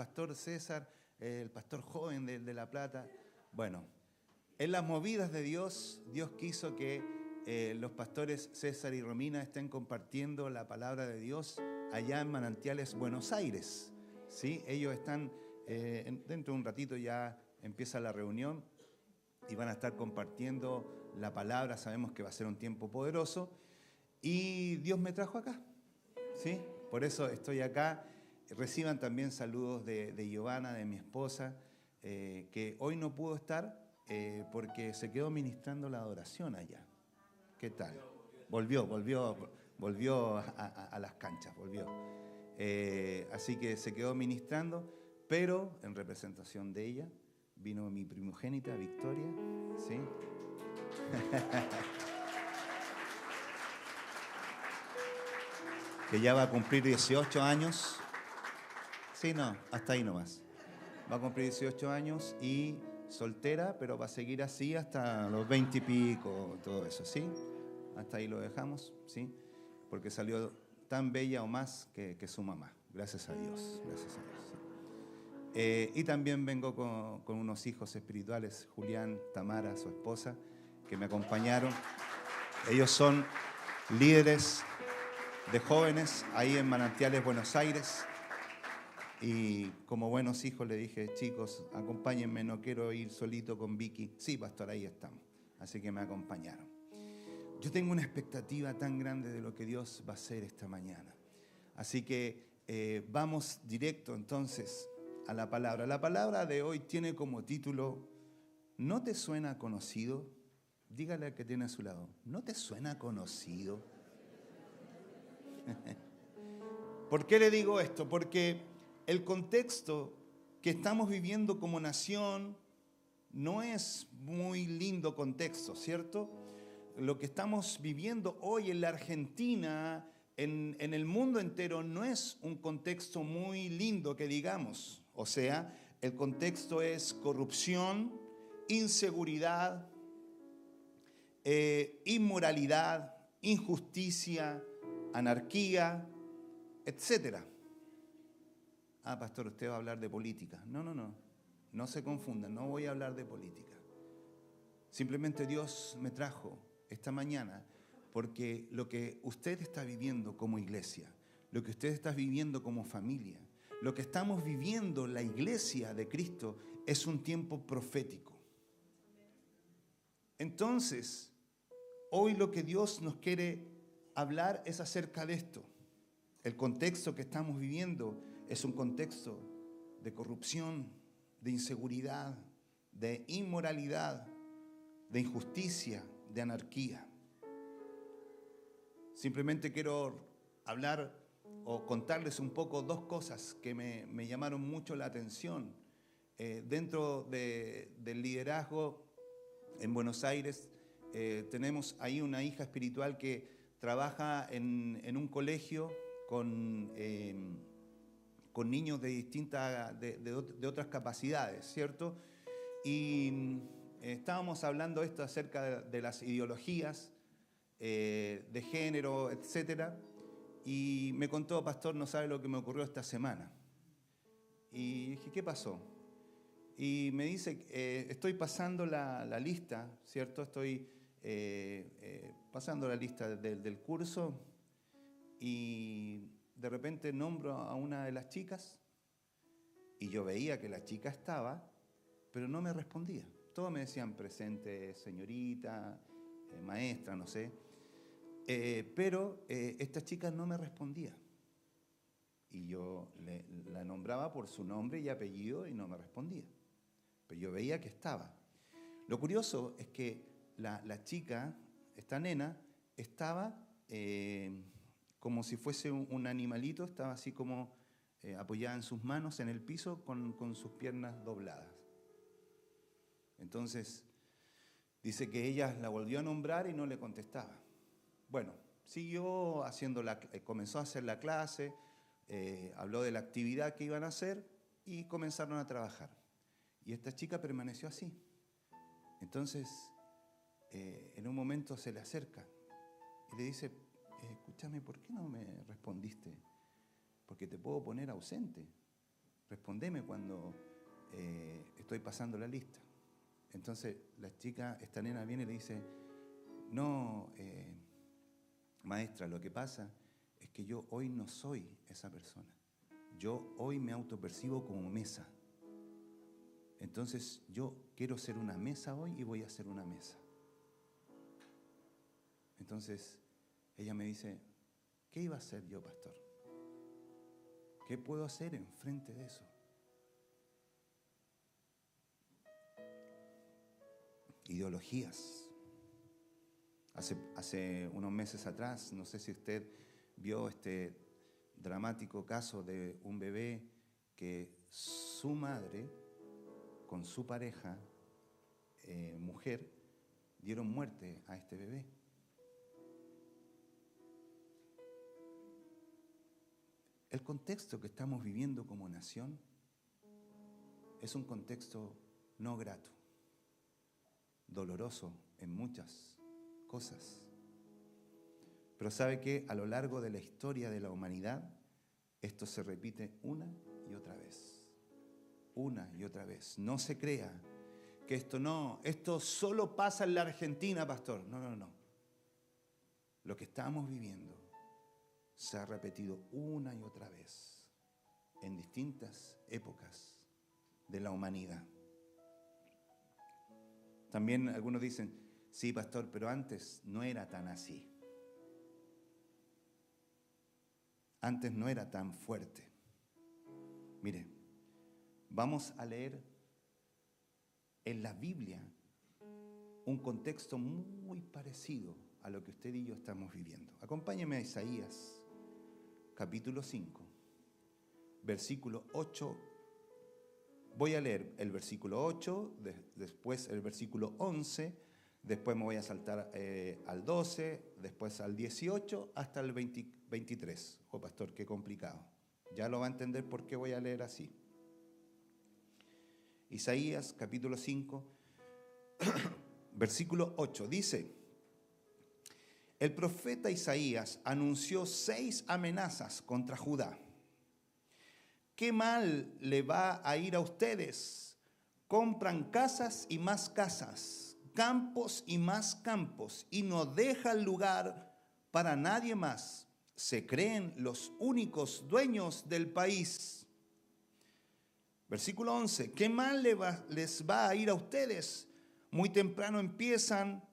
pastor César, el pastor joven de La Plata. Bueno, en las movidas de Dios, Dios quiso que los pastores César y Romina estén compartiendo la palabra de Dios allá en Manantiales, Buenos Aires. ¿Sí? Ellos están, dentro de un ratito ya empieza la reunión y van a estar compartiendo la palabra. Sabemos que va a ser un tiempo poderoso y Dios me trajo acá, ¿sí? Por eso estoy acá. Reciban también saludos de Giovanna, de mi esposa, que hoy no pudo estar porque se quedó ministrando la adoración allá. ¿Qué tal? Volvió a las canchas, volvió. Así que se quedó ministrando, pero en representación de ella vino mi primogénita, Victoria, ¿sí? Que ya va a cumplir 18 años. Sí, no, hasta ahí nomás. Va a cumplir 18 años y soltera, pero va a seguir así hasta los 20 y pico, todo eso, ¿sí? Hasta ahí lo dejamos, ¿sí? Porque salió tan bella o más que su mamá. Gracias a Dios, gracias a Dios. Y también vengo con unos hijos espirituales, Julián, Tamara, su esposa, que me acompañaron. Ellos son líderes de jóvenes ahí en Manantiales, Buenos Aires. Y como buenos hijos le dije, chicos, acompáñenme, no quiero ir solito con Vicky. Sí, pastor, ahí estamos. Así que me acompañaron. Yo tengo una expectativa tan grande de lo que Dios va a hacer esta mañana. Así que vamos directo entonces a la palabra. La palabra de hoy tiene como título, ¿no te suena conocido? Dígale al que tiene a su lado, ¿no te suena conocido? ¿Por qué le digo esto? Porque el contexto que estamos viviendo como nación no es muy lindo contexto, ¿cierto? Lo que estamos viviendo hoy en la Argentina, en el mundo entero, no es un contexto muy lindo que digamos. O sea, el contexto es corrupción, inseguridad, inmoralidad, injusticia, anarquía, etcétera. Ah, pastor, usted va a hablar de política. No se confundan, no voy a hablar de política. Simplemente Dios me trajo esta mañana porque lo que usted está viviendo como iglesia, lo que usted está viviendo como familia, lo que estamos viviendo la iglesia de Cristo es un tiempo profético. Entonces, hoy lo que Dios nos quiere hablar es acerca de esto. El contexto que estamos viviendo es un contexto de corrupción, de inseguridad, de inmoralidad, de injusticia, de anarquía. Simplemente quiero hablar o contarles un poco dos cosas que me llamaron mucho la atención. Dentro del liderazgo en Buenos Aires tenemos ahí una hija espiritual que trabaja en un colegio con niños de distintas, de otras capacidades, ¿cierto? Y estábamos hablando esto acerca de las ideologías de género, etcétera. Y me contó, pastor, no sabe lo que me ocurrió esta semana. Y dije, ¿qué pasó? Y me dice, estoy pasando la lista, ¿cierto? Estoy pasando la lista del curso y de repente nombro a una de las chicas y yo veía que la chica estaba, pero no me respondía. Todos me decían presente, señorita, maestra, no sé. Pero esta chica no me respondía. Y yo la nombraba por su nombre y apellido y no me respondía. Pero yo veía que estaba. Lo curioso es que la chica, esta nena, estaba como si fuese un animalito, estaba así como apoyada en sus manos en el piso con sus piernas dobladas. Entonces, dice que ella la volvió a nombrar y no le contestaba. Bueno, siguió haciendo comenzó a hacer la clase, habló de la actividad que iban a hacer y comenzaron a trabajar. Y esta chica permaneció así. Entonces, en un momento se le acerca y le dice, escúchame, ¿por qué no me respondiste? Porque te puedo poner ausente. respóndeme cuando estoy pasando la lista. Entonces la chica, esta nena viene y le dice, no, maestra, lo que pasa es que yo hoy no soy esa persona. Yo hoy me autopercibo como mesa. Entonces yo quiero ser una mesa hoy y voy a ser una mesa. Entonces ella me dice, ¿qué iba a hacer yo, pastor? ¿Qué puedo hacer en frente de eso? Ideologías. Hace unos meses atrás, no sé si usted vio este dramático caso de un bebé que su madre, con su pareja, mujer, dieron muerte a este bebé. El contexto que estamos viviendo como nación es un contexto no grato, doloroso en muchas cosas. Pero ¿sabe qué? A lo largo de la historia de la humanidad, esto se repite una y otra vez. Una y otra vez. No se crea que esto solo pasa en la Argentina, pastor. No. Lo que estamos viviendo se ha repetido una y otra vez en distintas épocas de la humanidad. También algunos dicen, sí, pastor, pero antes no era tan así. Antes no era tan fuerte. Mire, vamos a leer en la Biblia un contexto muy parecido a lo que usted y yo estamos viviendo. Acompáñeme a Isaías, capítulo 5, versículo 8. Voy a leer el versículo 8, después el versículo 11, después me voy a saltar al 12, después al 18, hasta el 23. Oh, pastor, qué complicado. Ya lo va a entender por qué voy a leer así. Isaías, capítulo 5, versículo 8, dice: el profeta Isaías anunció 6 amenazas contra Judá. ¿Qué mal le va a ir a ustedes? Compran casas y más casas, campos y más campos, y no dejan lugar para nadie más. Se creen los únicos dueños del país. Versículo 11. ¿Qué mal les va a ir a ustedes? Muy temprano empiezan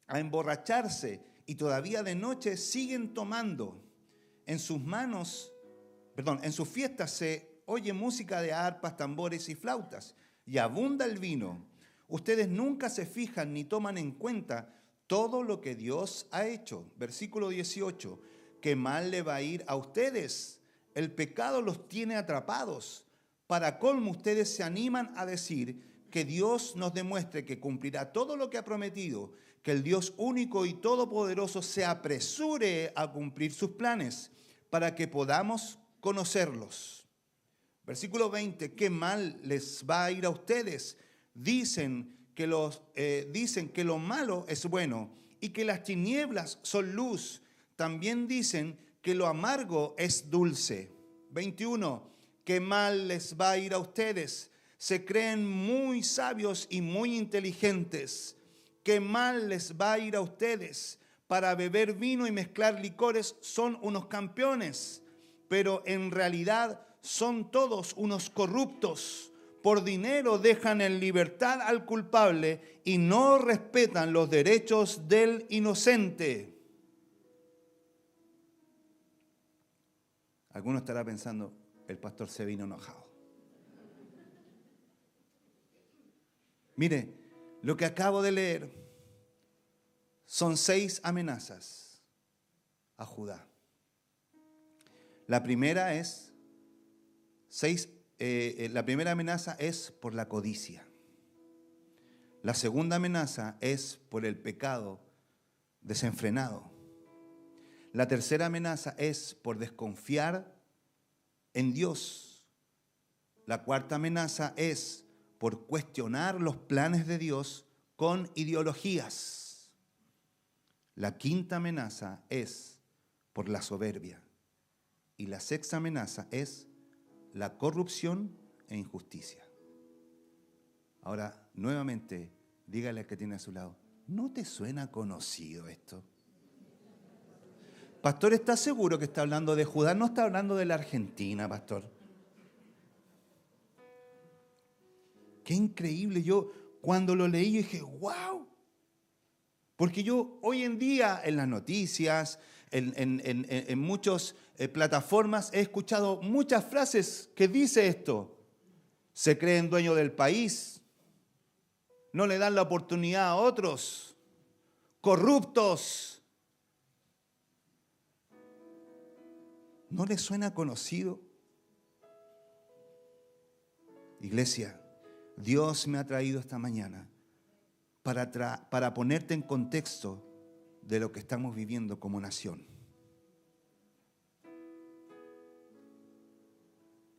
a emborracharse y todavía de noche siguen tomando. En sus fiestas se oye música de arpas, tambores y flautas, y abunda el vino. Ustedes nunca se fijan ni toman en cuenta todo lo que Dios ha hecho. Versículo 18. ¿Qué mal le va a ir a ustedes? El pecado los tiene atrapados. Para colmo, ustedes se animan a decir que Dios nos demuestre que cumplirá todo lo que ha prometido, que el Dios único y todopoderoso se apresure a cumplir sus planes para que podamos conocerlos. Versículo 20, ¿qué mal les va a ir a ustedes? Dicen que lo malo es bueno y que las tinieblas son luz. También dicen que lo amargo es dulce. 21, ¿qué mal les va a ir a ustedes? Se creen muy sabios y muy inteligentes. ¿Qué mal les va a ir a ustedes? Para beber vino y mezclar licores son unos campeones, pero en realidad son todos unos corruptos. Por dinero dejan en libertad al culpable y no respetan los derechos del inocente. Alguno estará pensando, el pastor se vino enojado. Mire, lo que acabo de leer son 6 amenazas a Judá. La primera amenaza es por la codicia. La segunda amenaza es por el pecado desenfrenado. La tercera amenaza es por desconfiar en Dios. La cuarta amenaza es por cuestionar los planes de Dios con ideologías. La quinta amenaza es por la soberbia. Y la sexta amenaza es la corrupción e injusticia. Ahora, nuevamente, dígale al que tiene a su lado, ¿no te suena conocido esto? Pastor, ¿está seguro que está hablando de Judá? No está hablando de la Argentina, pastor. Qué increíble. Yo cuando lo leí, yo dije, wow. Porque yo hoy en día en las noticias, en muchas plataformas, he escuchado muchas frases que dice esto. Se creen dueños del país, no le dan la oportunidad a otros, corruptos. ¿No les suena conocido? Iglesia, Dios me ha traído esta mañana para ponerte en contexto de lo que estamos viviendo como nación.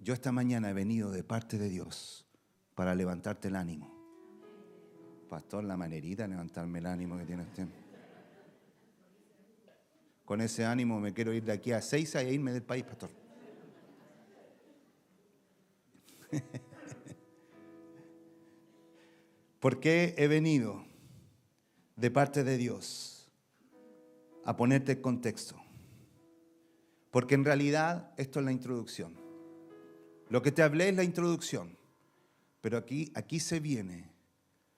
Yo esta mañana he venido de parte de Dios para levantarte el ánimo. Pastor, la manerita de levantarme el ánimo que tiene usted. Con ese ánimo me quiero ir de aquí a Seiza e irme del país, pastor. ¿Por qué he venido de parte de Dios a ponerte en contexto? Porque en realidad esto es la introducción. Lo que te hablé es la introducción. Pero aquí se viene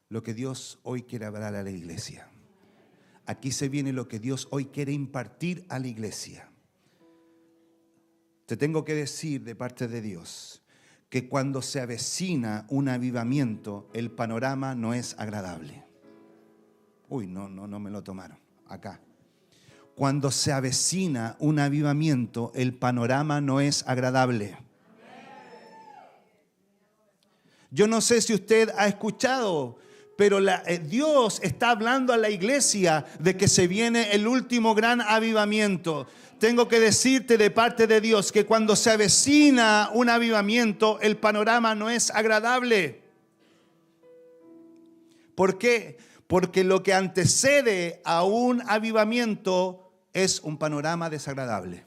lo que Dios hoy quiere hablar a la iglesia. Aquí se viene lo que Dios hoy quiere impartir a la iglesia. Te tengo que decir de parte de Dios que cuando se avecina un avivamiento, el panorama no es agradable. Uy, no me lo tomaron. Acá. Cuando se avecina un avivamiento, el panorama no es agradable. Yo no sé si usted ha escuchado, pero Dios está hablando a la iglesia de que se viene el último gran avivamiento. Tengo que decirte de parte de Dios que cuando se avecina un avivamiento, el panorama no es agradable. ¿Por qué? Porque lo que antecede a un avivamiento es un panorama desagradable.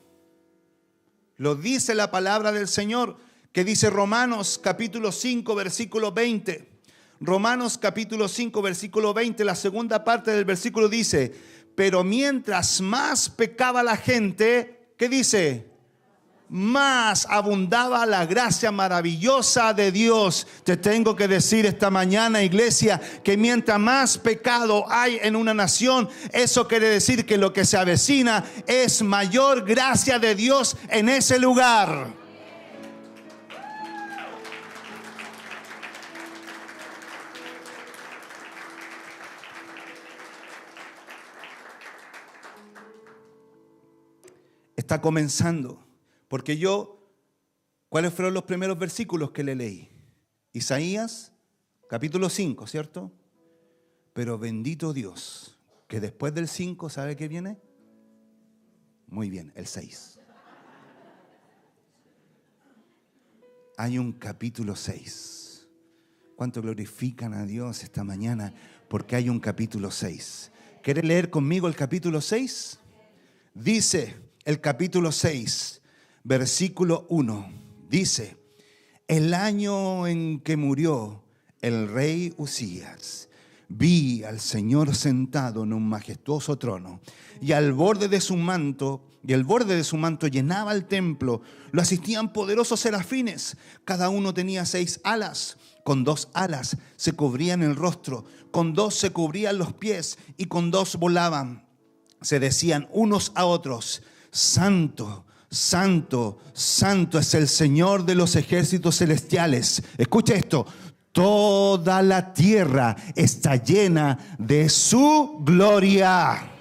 Lo dice la palabra del Señor, que dice Romanos capítulo 5, versículo 20. Romanos capítulo 5, versículo 20, la segunda parte del versículo dice, pero mientras más pecaba la gente, ¿qué dice? Más abundaba la gracia maravillosa de Dios. Te tengo que decir esta mañana, iglesia, que mientras más pecado hay en una nación, eso quiere decir que lo que se avecina es mayor gracia de Dios en ese lugar. Está comenzando, porque ¿cuáles fueron los primeros versículos que le leí? Isaías, capítulo 5, ¿cierto? Pero bendito Dios, que después del 5, ¿sabe qué viene? Muy bien, el 6. Hay un capítulo 6. ¿Cuánto glorifican a Dios esta mañana? Porque hay un capítulo 6. ¿Quiere leer conmigo el capítulo 6? Dice el capítulo 6, versículo 1, dice, el año en que murió el rey Uzías, vi al Señor sentado en un majestuoso trono, y el borde de su manto llenaba el templo. Lo asistían poderosos serafines, cada uno tenía 6 alas. Con 2 alas se cubrían el rostro, con 2 se cubrían los pies, y con 2 volaban. Se decían unos a otros, Santo, santo, santo es el Señor de los ejércitos celestiales. Escucha esto. Toda la tierra está llena de su gloria.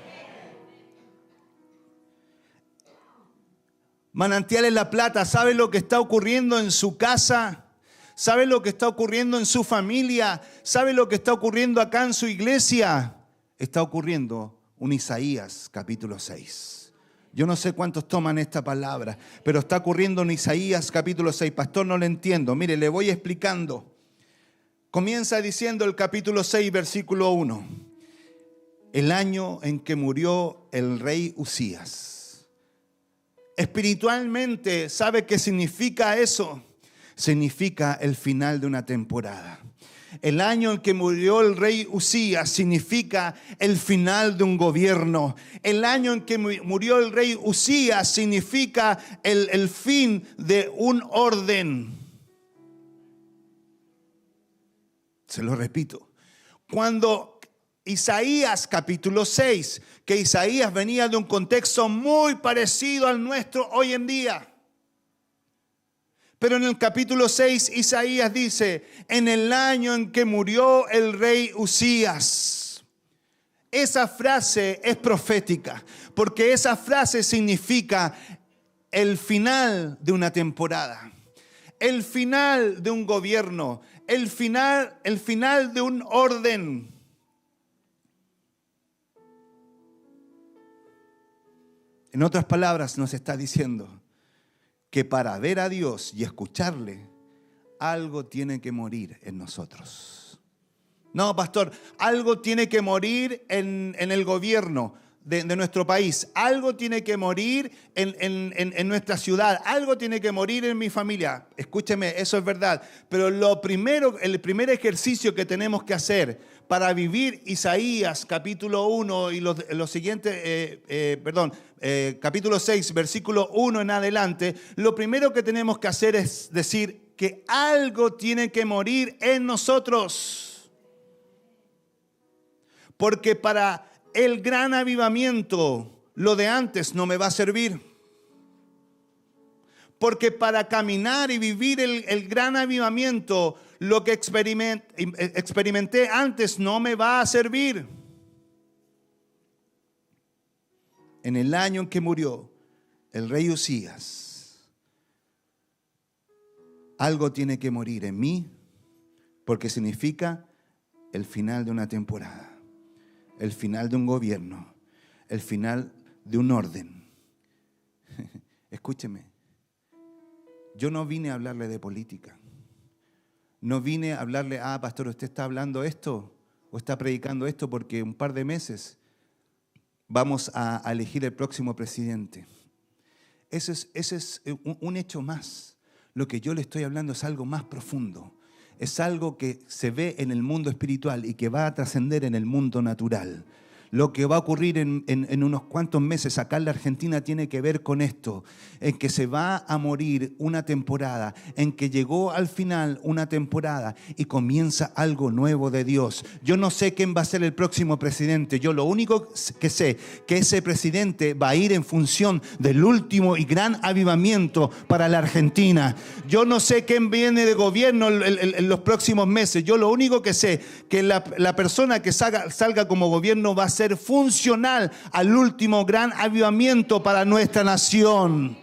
Manantiales La Plata, ¿sabe lo que está ocurriendo en su casa? ¿Sabe lo que está ocurriendo en su familia? ¿Sabe lo que está ocurriendo acá en su iglesia? Está ocurriendo un Isaías capítulo 6. Yo no sé cuántos toman esta palabra, pero está ocurriendo en Isaías capítulo 6. Pastor, no lo entiendo. Mire, le voy explicando. Comienza diciendo el capítulo 6, versículo 1. El año en que murió el rey Uzías. Espiritualmente, ¿sabe qué significa eso? significa el final de una temporada. El año en que murió el rey Uzías significa el final de un gobierno. El año en que murió el rey Uzías significa el fin de un orden. Se lo repito. Cuando Isaías capítulo 6, que Isaías venía de un contexto muy parecido al nuestro hoy en día. Pero en el capítulo 6 Isaías dice, en el año en que murió el rey Uzías. Esa frase es profética, porque esa frase significa el final de una temporada, el final de un gobierno, el final de un orden. En otras palabras, nos está diciendo que para ver a Dios y escucharle, algo tiene que morir en nosotros. No, pastor, algo tiene que morir en el gobierno de nuestro país. Algo tiene que morir en nuestra ciudad. Algo tiene que morir en mi familia. Escúcheme, eso es verdad. Pero el primer ejercicio que tenemos que hacer para vivir Isaías capítulo 1 y los siguientes, capítulo 6, versículo 1 en adelante, lo primero que tenemos que hacer es decir que algo tiene que morir en nosotros. Porque para el gran avivamiento, lo de antes no me va a servir. Porque para caminar y vivir el gran avivamiento, lo que experimenté antes no me va a servir. En el año en que murió el rey Uzías, algo tiene que morir en mí, porque significa el final de una temporada. El final de un gobierno, el final de un orden. Escúcheme, yo no vine a hablarle de política. No vine a hablarle, pastor, usted está hablando esto o está predicando esto porque un par de meses vamos a elegir el próximo presidente. Ese es un hecho más. Lo que yo le estoy hablando es algo más profundo. Es algo que se ve en el mundo espiritual y que va a trascender en el mundo natural. Lo que va a ocurrir en unos cuantos meses acá en la Argentina tiene que ver con esto, en que se va a morir una temporada, en que llegó al final una temporada y comienza algo nuevo de Dios. Yo no sé quién va a ser el próximo presidente, yo lo único que sé, que ese presidente va a ir en función del último y gran avivamiento para la Argentina. Yo no sé quién viene de gobierno en los próximos meses, yo lo único que sé, que la persona que salga como gobierno va a ser funcional al último gran avivamiento para nuestra nación.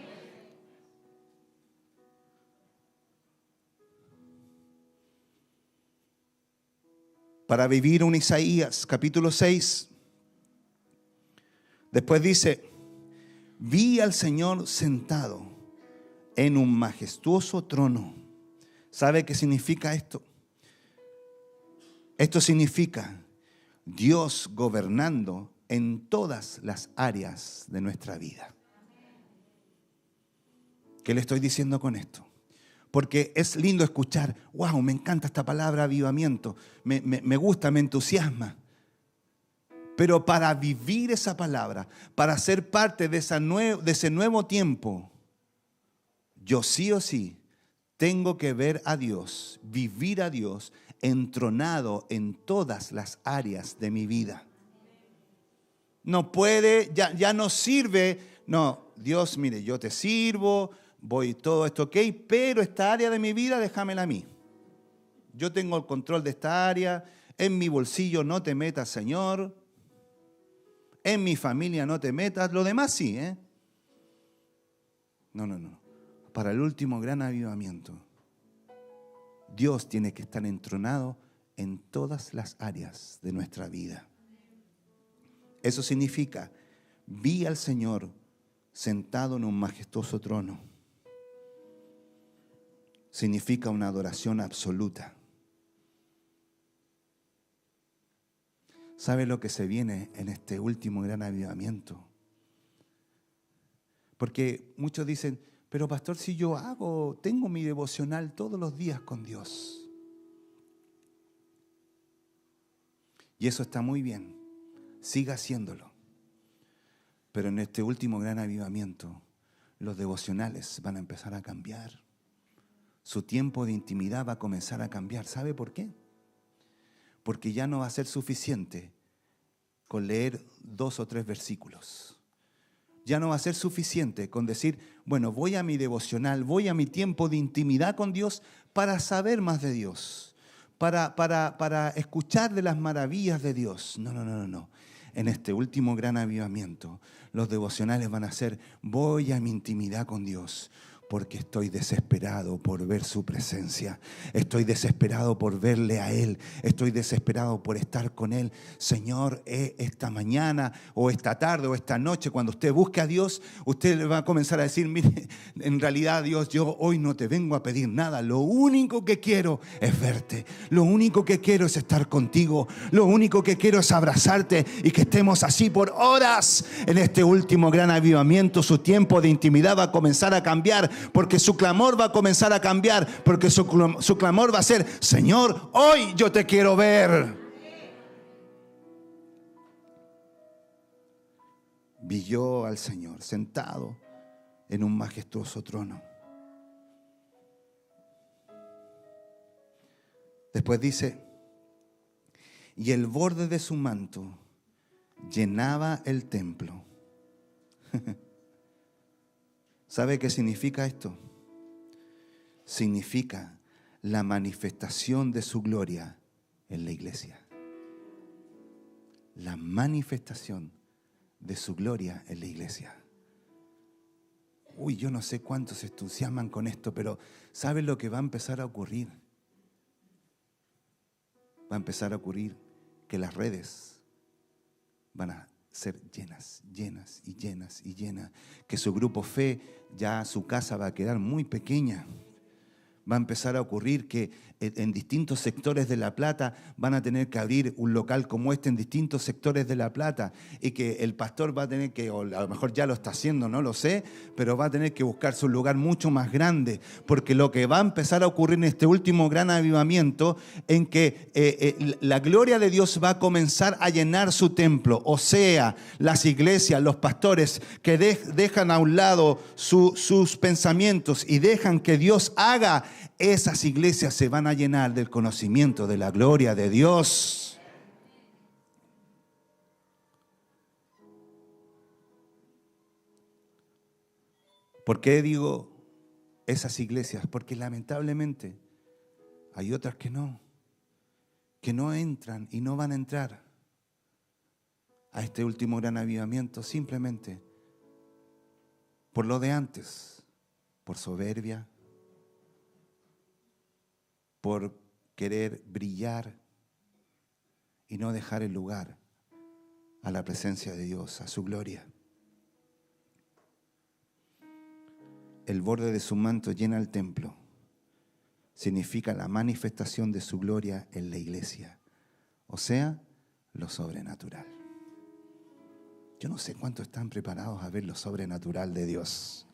Para vivir un Isaías capítulo 6, después dice, vi al Señor sentado en un majestuoso trono. ¿Sabe qué significa esto? Esto significa Dios gobernando en todas las áreas de nuestra vida. ¿Qué le estoy diciendo con esto? Porque es lindo escuchar, wow, me encanta esta palabra avivamiento, me gusta, me entusiasma. Pero para vivir esa palabra, para ser parte de ese nuevo tiempo, yo sí o sí tengo que ver a Dios, vivir a Dios entronado en todas las áreas de mi vida. No puede, ya no sirve, no, Dios, mire, yo te sirvo, voy todo esto ok, pero esta área de mi vida déjamela a mí. Yo tengo el control de esta área, en mi bolsillo no te metas, Señor, en mi familia no te metas, lo demás sí, ¿eh? No. Para el último gran avivamiento, Dios tiene que estar entronado en todas las áreas de nuestra vida. Eso significa, vi al Señor sentado en un majestuoso trono. Significa una adoración absoluta. ¿Sabe lo que se viene en este último gran avivamiento? Porque muchos dicen, Pero pastor, si yo tengo mi devocional todos los días con Dios. Y eso está muy bien, siga haciéndolo. Pero en este último gran avivamiento, los devocionales van a empezar a cambiar. Su tiempo de intimidad va a comenzar a cambiar. ¿Sabe por qué? Porque ya no va a ser suficiente con leer 2 o 3 versículos. Ya no va a ser suficiente con decir, bueno, voy a mi devocional, voy a mi tiempo de intimidad con Dios para saber más de Dios, para escuchar de las maravillas de Dios. No. En este último gran avivamiento, los devocionales van a ser, voy a mi intimidad con Dios, porque estoy desesperado por ver su presencia. Estoy desesperado por verle a Él. Estoy desesperado por estar con Él. Señor, esta mañana o esta tarde o esta noche, cuando usted busque a Dios, usted le va a comenzar a decir, mire, en realidad Dios, yo hoy no te vengo a pedir nada. Lo único que quiero es verte. Lo único que quiero es estar contigo. Lo único que quiero es abrazarte y que estemos así por horas. En este último gran avivamiento, su tiempo de intimidad va a comenzar a cambiar. Porque su clamor va a comenzar a cambiar. Porque su clamor va a ser, Señor, hoy yo te quiero ver. Vi yo al Señor sentado en un majestuoso trono. Después dice, y el borde de su manto llenaba el templo. ¿Sabe qué significa esto? Significa la manifestación de su gloria en la iglesia. La manifestación de su gloria en la iglesia. Uy, yo no sé cuántos se entusiasman con esto, pero ¿saben lo que va a empezar a ocurrir? Va a empezar a ocurrir que las redes van a ser llenas. Que su grupo fe, ya su casa va a quedar muy pequeña. Va a empezar a ocurrir que en distintos sectores de La Plata van a tener que abrir un local como este en distintos sectores de La Plata, y que el pastor va a tener que, o a lo mejor ya lo está haciendo, no lo sé, pero va a tener que buscarse un lugar mucho más grande, porque lo que va a empezar a ocurrir en este último gran avivamiento, en que la gloria de Dios va a comenzar a llenar su templo, o sea, las iglesias, los pastores que dejan a un lado sus pensamientos y dejan que Dios haga, esas iglesias se van a llenar del conocimiento de la gloria de Dios. ¿Por qué digo esas iglesias? Porque lamentablemente hay otras que no entran y no van a entrar a este último gran avivamiento simplemente por lo de antes, por soberbia, por querer brillar y no dejar el lugar a la presencia de Dios, a su gloria. El borde de su manto llena el templo. Significa la manifestación de su gloria en la iglesia, o sea, lo sobrenatural. Yo no sé cuántos están preparados a ver lo sobrenatural de Dios.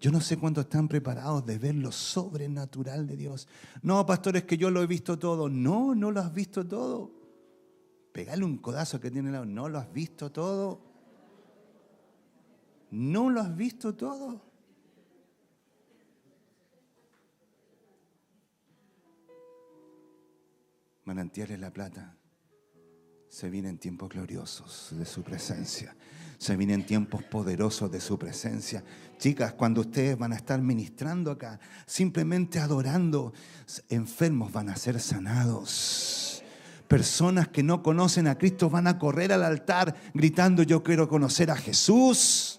Yo no sé cuántos están preparados de ver lo sobrenatural de Dios. No, pastor, es que yo lo he visto todo. No, no lo has visto todo. Pegale un codazo que tiene al lado. No lo has visto todo. No lo has visto todo. Manantiales La Plata. Se vienen tiempos gloriosos de su presencia. Se vienen tiempos poderosos de su presencia. Chicas, cuando ustedes van a estar ministrando acá, simplemente adorando, enfermos van a ser sanados. Personas que no conocen a Cristo van a correr al altar gritando, yo quiero conocer a Jesús.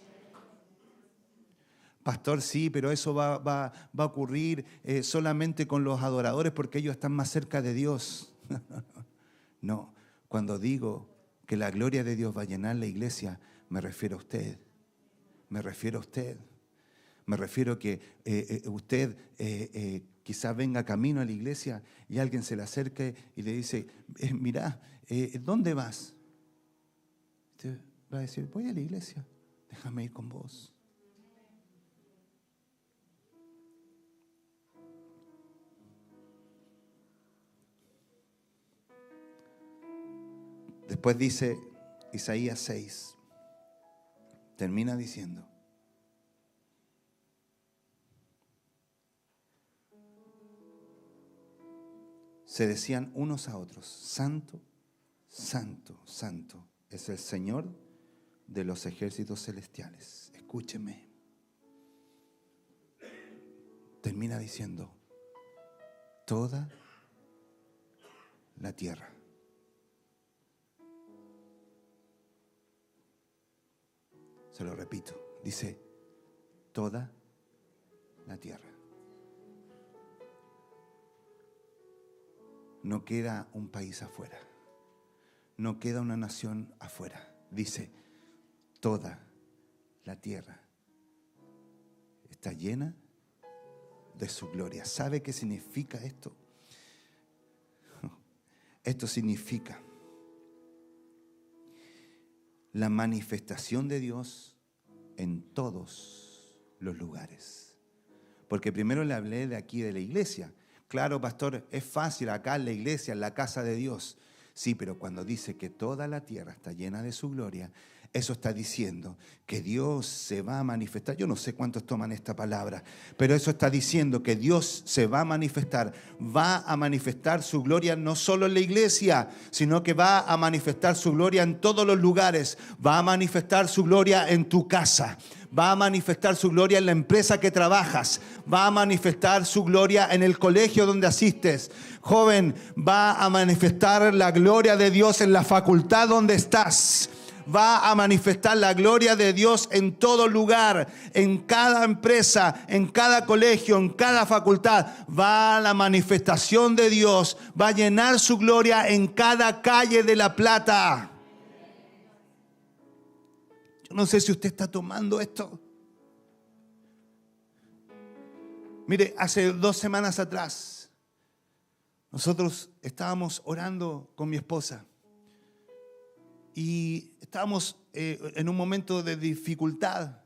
Pastor, sí, pero eso va a ocurrir solamente con los adoradores porque ellos están más cerca de Dios. No. Cuando digo que la gloria de Dios va a llenar la iglesia, me refiero a usted. Me refiero a usted. Me refiero a que usted quizás venga camino a la iglesia y alguien se le acerque y le dice, mira, ¿dónde vas? Usted va a decir, voy a la iglesia, déjame ir con vos. Después dice Isaías 6, termina diciendo: se decían unos a otros: Santo, Santo, Santo es el Señor de los ejércitos celestiales. Escúcheme. Termina diciendo: toda la tierra. Se lo repito, dice: toda la tierra. No queda un país afuera, no queda una nación afuera. Dice: toda la tierra está llena de su gloria. ¿Sabe qué significa esto? Esto significa la manifestación de Dios en todos los lugares. Porque primero le hablé de aquí de la iglesia. Claro, pastor, es fácil acá en la iglesia, en la casa de Dios. Sí, pero cuando dice que toda la tierra está llena de su gloria, eso está diciendo que Dios se va a manifestar. Yo no sé cuántos toman esta palabra, pero eso está diciendo que Dios se va a manifestar su gloria no solo en la iglesia, sino que va a manifestar su gloria en todos los lugares. Va a manifestar su gloria en tu casa. Va a manifestar su gloria en la empresa que trabajas. Va a manifestar su gloria en el colegio donde asistes. Joven, va a manifestar la gloria de Dios en la facultad donde estás. Va a manifestar la gloria de Dios en todo lugar, en cada empresa, en cada colegio, en cada facultad. Va la manifestación de Dios, va a llenar su gloria en cada calle de La Plata. Yo no sé si usted está tomando esto. Mire, hace 2 semanas atrás, nosotros estábamos orando con mi esposa. Y estábamos en un momento de dificultad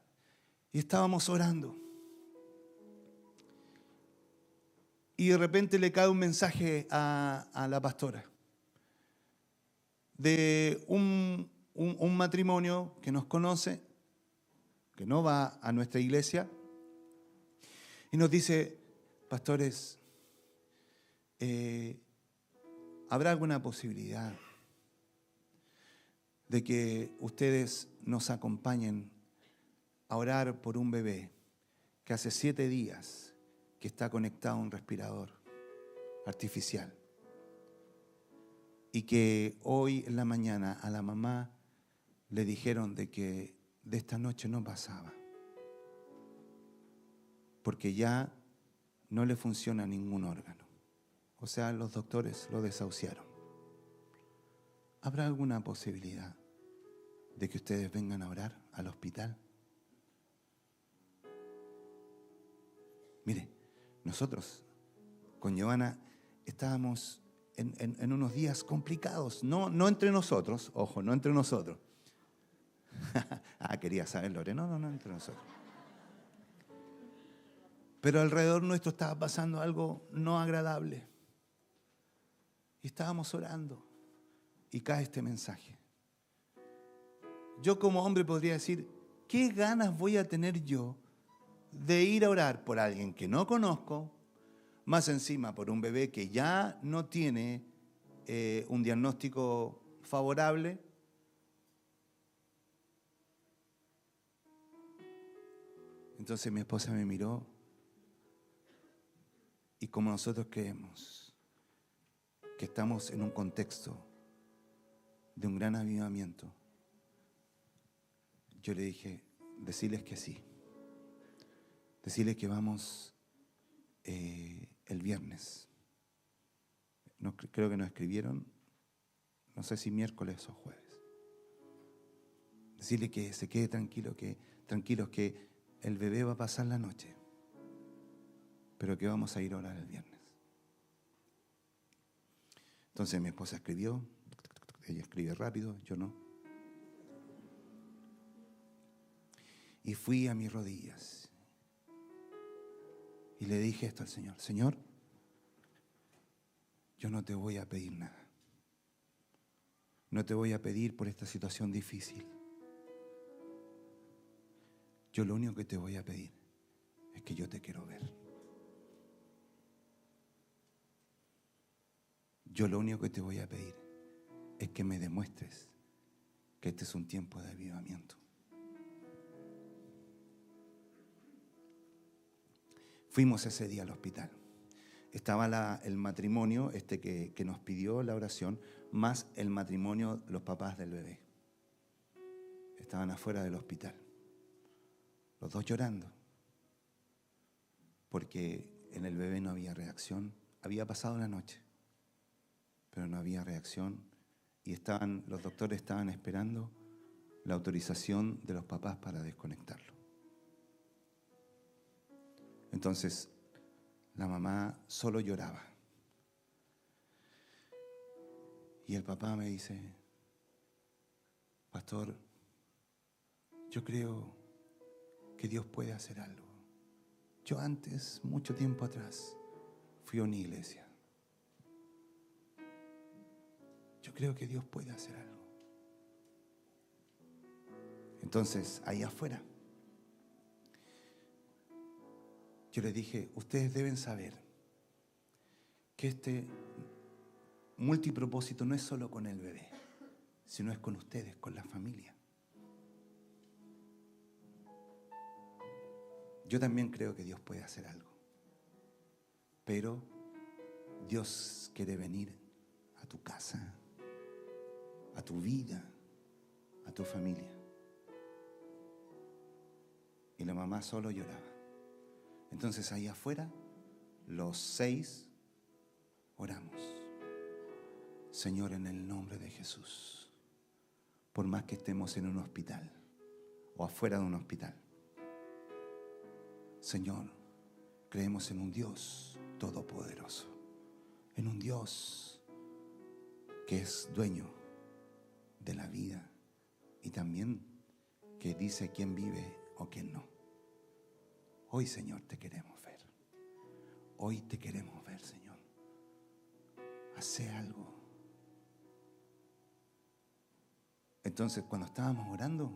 y estábamos orando. Y de repente le cae un mensaje a la pastora de un matrimonio que nos conoce, que no va a nuestra iglesia, y nos dice: pastores, ¿habrá alguna posibilidad de que ustedes nos acompañen a orar por un bebé que hace 7 días que está conectado a un respirador artificial y que hoy en la mañana a la mamá le dijeron de que de esta noche no pasaba porque ya no le funciona ningún órgano? O sea, los doctores lo desahuciaron. ¿Habrá alguna posibilidad de que ustedes vengan a orar al hospital? Mire, nosotros con Giovanna estábamos en unos días complicados. No entre nosotros, ojo, no entre nosotros. Quería saber, Lore. No entre nosotros. Pero alrededor nuestro estaba pasando algo no agradable. Y estábamos orando. Y cae este mensaje. Yo como hombre podría decir: ¿qué ganas voy a tener yo de ir a orar por alguien que no conozco, más encima por un bebé que ya no tiene un diagnóstico favorable? Entonces mi esposa me miró y como nosotros creemos que estamos en un contexto de un gran avivamiento, yo le dije: decirles que sí. Decirles que vamos el viernes. No, creo que nos escribieron, no sé si miércoles o jueves. Decirle que se quede tranquilos que el bebé va a pasar la noche, pero que vamos a ir a orar el viernes. Entonces mi esposa escribió. Ella escribe rápido, yo no. Y fui a mis rodillas y le dije esto al Señor: Señor, yo no te voy a pedir nada. no te voy a pedir por esta situación difícil. Yo lo único que te voy a pedir es que yo te quiero ver. Yo lo único que te voy a pedir es que me demuestres que este es un tiempo de avivamiento. Fuimos ese día al hospital. Estaba el matrimonio que nos pidió la oración, más el matrimonio, los papás del bebé. Estaban afuera del hospital, los dos llorando, porque en el bebé no había reacción. Había pasado la noche, pero no había reacción, y los doctores estaban esperando la autorización de los papás para desconectarlo. Entonces, la mamá solo lloraba. Y el papá me dice: pastor, yo creo que Dios puede hacer algo. Yo antes, mucho tiempo atrás, fui a una iglesia. Yo creo que Dios puede hacer algo. Entonces, ahí afuera, yo les dije: ustedes deben saber que este multipropósito no es solo con el bebé, sino es con ustedes, con la familia. Yo también creo que Dios puede hacer algo, pero Dios quiere venir a tu casa, a tu vida, a tu familia. Y la mamá solo lloraba. Entonces ahí afuera, los 6 oramos. Señor, en el nombre de Jesús, por más que estemos en un hospital o afuera de un hospital, Señor, creemos en un Dios todopoderoso, en un Dios que es dueño de la vida y también que dice quién vive o quién no. Hoy, Señor, te queremos ver. Hoy te queremos ver, Señor. Hace algo. Entonces, cuando estábamos orando,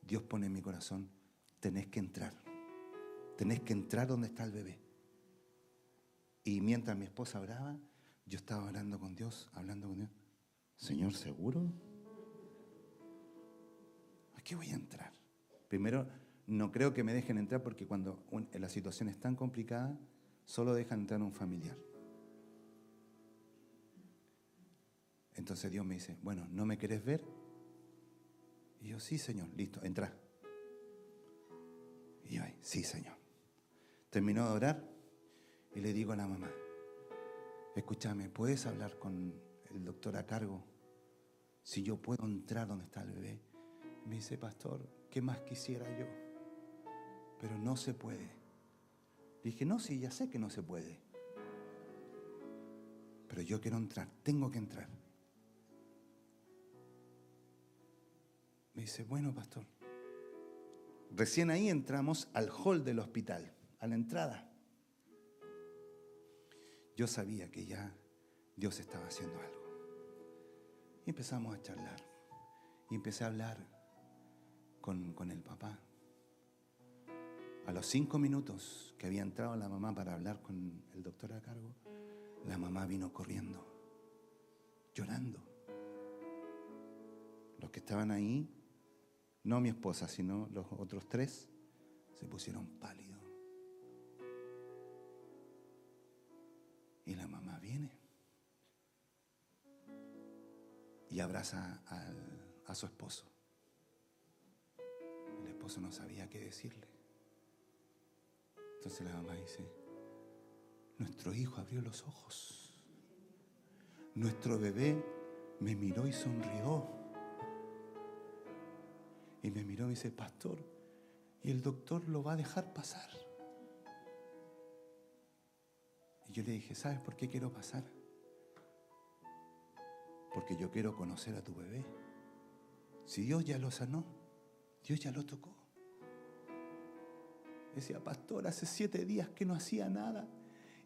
Dios pone en mi corazón: tenés que entrar. Tenés que entrar donde está el bebé. Y mientras mi esposa oraba, yo estaba orando con Dios, hablando con Dios. Señor, ¿seguro? Aquí voy a entrar. Primero, no creo que me dejen entrar, porque cuando la situación es tan complicada, solo dejan entrar a un familiar. Entonces Dios me dice: bueno, ¿no me querés ver? Y yo: sí, Señor, listo, entra. Y yo: sí, Señor. Terminó de orar y le digo a la mamá: escúchame, ¿puedes hablar con el doctor a cargo si yo puedo entrar donde está el bebé? Me dice: pastor, ¿qué más quisiera yo? Pero no se puede. Le dije: no, sí, ya sé que no se puede, pero yo quiero entrar, tengo que entrar. Me dice: bueno, pastor. Recién ahí entramos al hall del hospital, a la entrada. Yo sabía que ya Dios estaba haciendo algo. Y empezamos a charlar. Y empecé a hablar con el papá. A los 5 minutos que había entrado la mamá para hablar con el doctor a cargo, la mamá vino corriendo, llorando. Los que estaban ahí, no mi esposa, sino los otros 3, se pusieron pálidos. Y la mamá viene y abraza a su esposo. El esposo no sabía qué decirle. Entonces la mamá dice: nuestro hijo abrió los ojos. Nuestro bebé me miró y sonrió. Y me miró y me dice: pastor, ¿y el doctor lo va a dejar pasar? Y yo le dije: ¿sabes por qué quiero pasar? Porque yo quiero conocer a tu bebé. Si Dios ya lo sanó, Dios ya lo tocó. Decía: pastor, hace 7 días que no hacía nada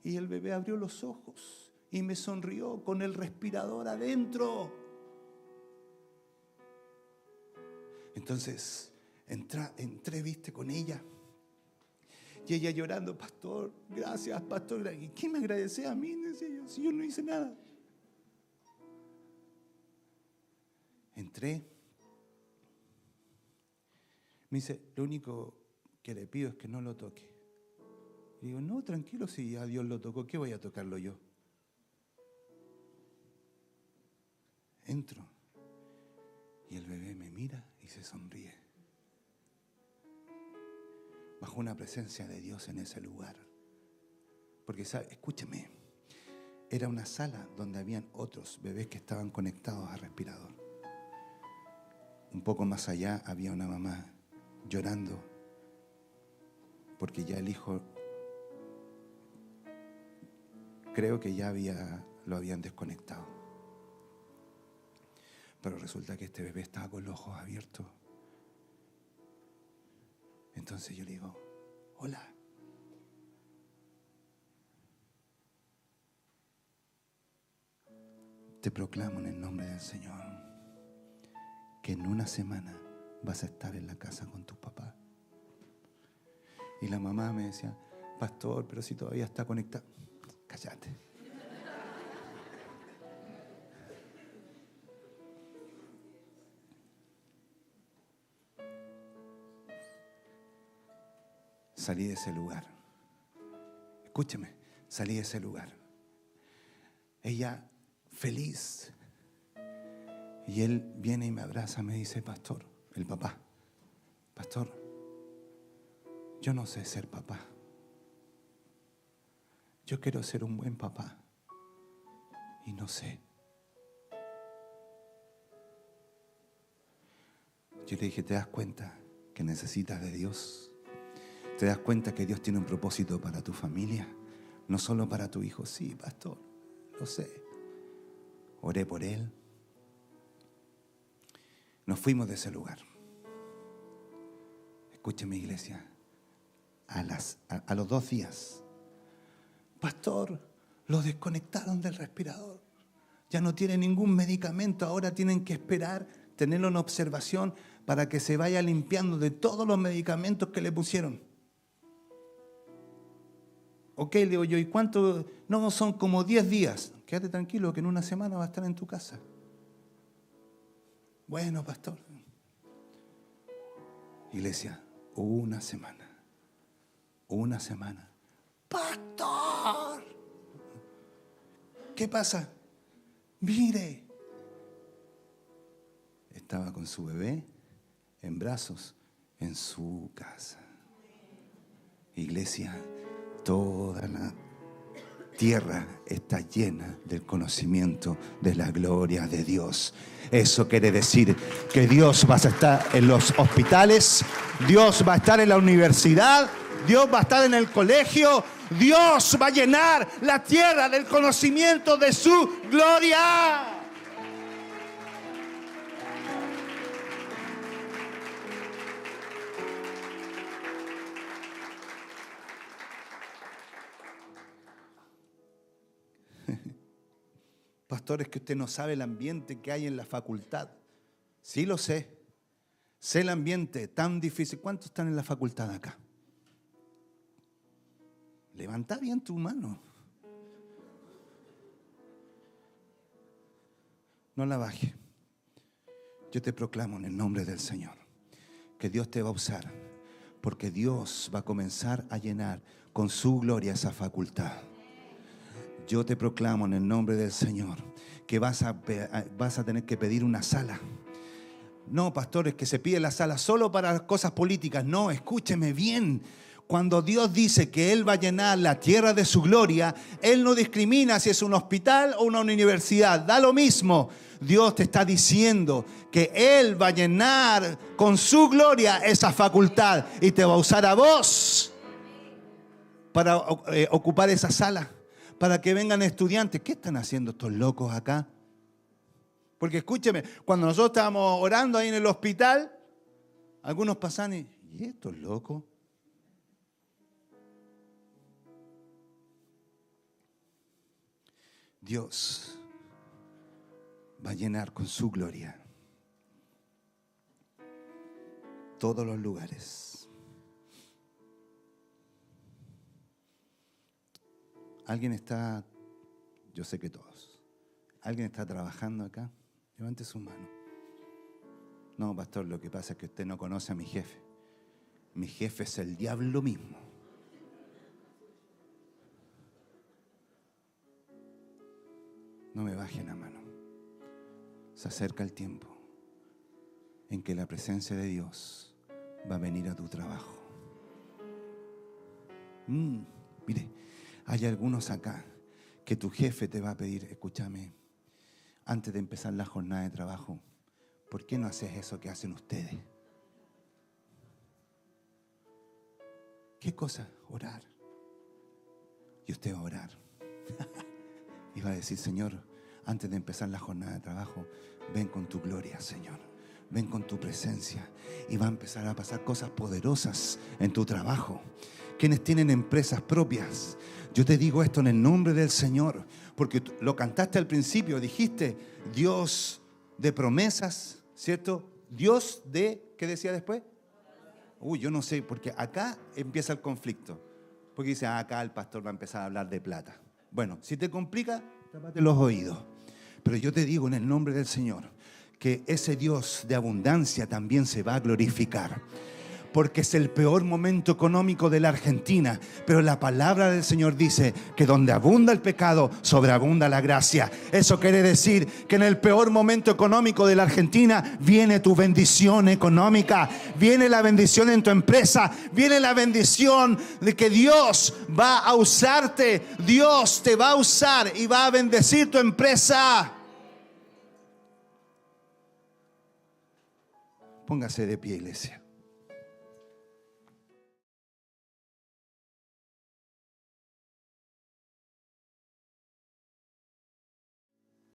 y el bebé abrió los ojos y me sonrió con el respirador adentro. Entonces entré, viste, con ella. Y ella llorando, pastor, gracias, pastor. ¿Y quién me agradecía a mí? Decía yo, si yo no hice nada. Entré. Me dice, lo único que le pido es que no lo toque. Y digo, no, tranquilo, si a Dios lo tocó, ¿qué voy a tocarlo yo? Entro. Y el bebé me mira y se sonríe. Bajo una presencia de Dios en ese lugar. Porque, escúcheme, era una sala donde habían otros bebés que estaban conectados al respirador. Un poco más allá había una mamá llorando porque ya el hijo, creo que ya lo habían desconectado. Pero resulta que este bebé estaba con los ojos abiertos. Entonces yo le digo, hola. Te proclamo en el nombre del Señor que en una semana vas a estar en la casa con tus papás. Y la mamá me decía, pastor, pero si todavía está conectado. Cállate. Salí de ese lugar. Escúcheme, salí de ese lugar. Ella feliz. Y él viene y me abraza, me dice, pastor, el papá, pastor, yo no sé ser papá. Yo quiero ser un buen papá. Y no sé. Yo le dije, ¿te das cuenta que necesitas de Dios? ¿Te das cuenta que Dios tiene un propósito para tu familia? No solo para tu hijo. Sí, pastor, lo sé. Oré por él. Nos fuimos de ese lugar. Escúcheme, iglesia. A los 2 días, pastor, lo desconectaron del respirador. Ya no tiene ningún medicamento. Ahora tienen que esperar, tenerlo en observación para que se vaya limpiando de todos los medicamentos que le pusieron. Ok, le digo yo, ¿y cuánto? No, son como 10 días. Quédate tranquilo que en una semana va a estar en tu casa. Bueno, pastor. Iglesia, una semana. Pastor, ¿qué pasa? Mire. Estaba con su bebé en brazos en su casa. Iglesia, toda la tierra está llena del conocimiento de la gloria de Dios. Eso quiere decir que Dios va a estar en los hospitales, Dios va a estar en la universidad, Dios va a estar en el colegio, Dios va a llenar la tierra del conocimiento de su gloria. Pastor, es que usted no sabe el ambiente que hay en la facultad. Sí lo sé. Sé el ambiente tan difícil. ¿Cuántos están en la facultad acá? Levanta bien tu mano. No la baje. Yo te proclamo en el nombre del Señor que Dios te va a usar, porque Dios va a comenzar a llenar con su gloria esa facultad. Yo te proclamo en el nombre del Señor que vas a tener que pedir una sala. No, pastores, que se pide la sala solo para cosas políticas. No, escúcheme bien. Cuando Dios dice que Él va a llenar la tierra de su gloria, Él no discrimina si es un hospital o una universidad. Da lo mismo. Dios te está diciendo que Él va a llenar con su gloria esa facultad y te va a usar a vos para ocupar esa sala. Para que vengan estudiantes. ¿Qué están haciendo estos locos acá? Porque escúcheme, cuando nosotros estábamos orando ahí en el hospital, algunos pasaban ¿y estos locos? Dios va a llenar con su gloria todos los lugares. ¿Alguien está? Yo sé que todos. ¿Alguien está trabajando acá? Levante su mano. No, pastor, lo que pasa es que usted no conoce a mi jefe. Mi jefe es el diablo mismo. No me bajen la mano. Se acerca el tiempo en que la presencia de Dios va a venir a tu trabajo. Mire, hay algunos acá que tu jefe te va a pedir, escúchame, antes de empezar la jornada de trabajo, ¿por qué no haces eso que hacen ustedes? ¿Qué cosa? Orar. Y usted va a orar. Y va a decir, Señor, antes de empezar la jornada de trabajo, ven con tu gloria, Señor. Ven con tu presencia. Y va a empezar a pasar cosas poderosas en tu trabajo. Quienes tienen empresas propias, yo te digo esto en el nombre del Señor, porque lo cantaste al principio, dijiste, Dios de promesas, ¿cierto? Dios de, ¿qué decía después? Yo no sé, porque acá empieza el conflicto. Porque dice, acá el pastor va a empezar a hablar de plata. Bueno, si te complica, tápate los oídos. Pero yo te digo en el nombre del Señor, que ese Dios de abundancia también se va a glorificar. Porque es el peor momento económico de la Argentina. Pero la palabra del Señor dice que donde abunda el pecado, sobreabunda la gracia. Eso quiere decir que en el peor momento económico de la Argentina viene tu bendición económica. Viene la bendición en tu empresa. Viene la bendición de que Dios va a usarte. Dios te va a usar y va a bendecir tu empresa. Póngase de pie, iglesia.